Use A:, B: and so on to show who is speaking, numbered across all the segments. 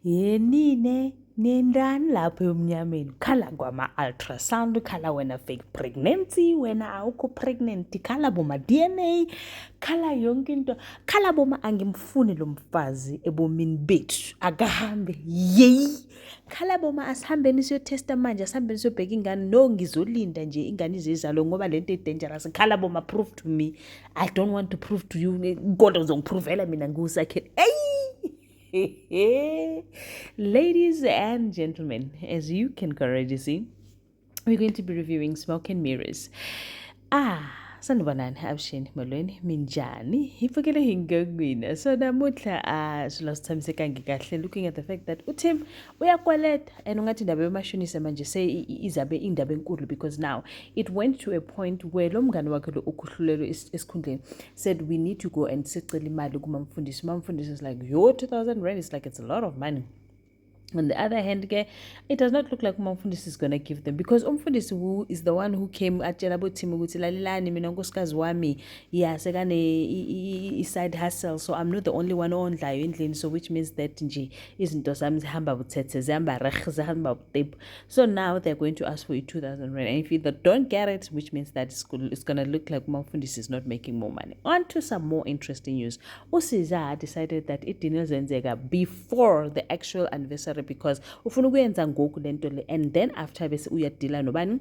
A: yenine nendani lapho emnyameni khala kwama-ultrasound, khala wena fake pregnancy, wena awukho pregnant, khala boma-DNA, khala yonke into, khala boma angimfuni lo mfazi ebomini bethu akahambe yeyi, khala boma asihambeni siyotesta manje, asihambeni siyobheka ingane, no ngizolinda nje ingane izizalo ngoba lento i-dangerous, khala boma prove to me, I don't want to prove to you, kodwa uzongiprovela mina ngiwusakhela. Ladies and gentlemen, as you can already see, we're going to be reviewing Smoke and Mirrors. Sanibonani abusheni molweni minjani ifukile hingogwina. So namuhla silosithamiseka ngikahle looking at the fact that uTim uyakweleta and ungathi indaba yomashonisa manje izabe indaba enkulu because now it went to a point where lo mngane wakhe lo ukhuhlulelo esikhundleni said we need to go and sicela imali kumamfundisi. Umamfundisi is like, yo, 2,000 rand is like, it's a lot of money. On the other hand, it does not look like Umfundisi is going to give them, because Umfundisi who is the one who came at Jelabotim ukuthi lalilani mina nkosikazi wami sekane side hustle, so I'm not the only one ondlayo endlini, so which means that nje izinto zami zihamba buthethe zihamba reg zihamba butep. So now they're going to ask for 2,000 rand, and if you don't get it, which means that it's going to look like Umfundisi is not making more money. On to some more interesting news. Usiza decided that it didn't zenzeka before the actual anniversary because ufuna ukuyenza ngoku lento le, and then after bese uyadila nobani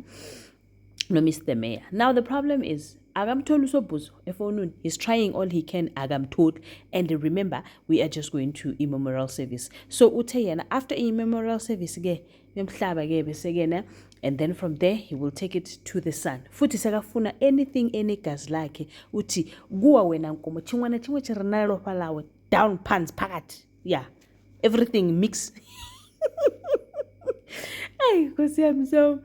A: no Mr. Mayor. Now the problem is akamtholi usobhuzo efonini, he's trying all he can, akamtholi, and remember we are just going to memorial service. So uthe yena after memorial service ke bemhlaba ke bese kena, and then from there he will take it to the sun. Futhi sekafuna anything enegazi lakhe uthi kuwa wena nkomo chingwana chimwe chirinalo phalawe down pants phakathi, yeah, everything mix. Hey, so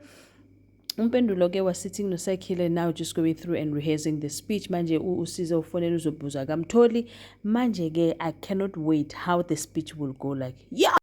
A: umpendulo ke was sitting no Sakhile now just going through and rehearsing the speech. Manje usiza ufonela uzobuza kamtholi. Manje ke I cannot wait how the speech will go, like, yeah.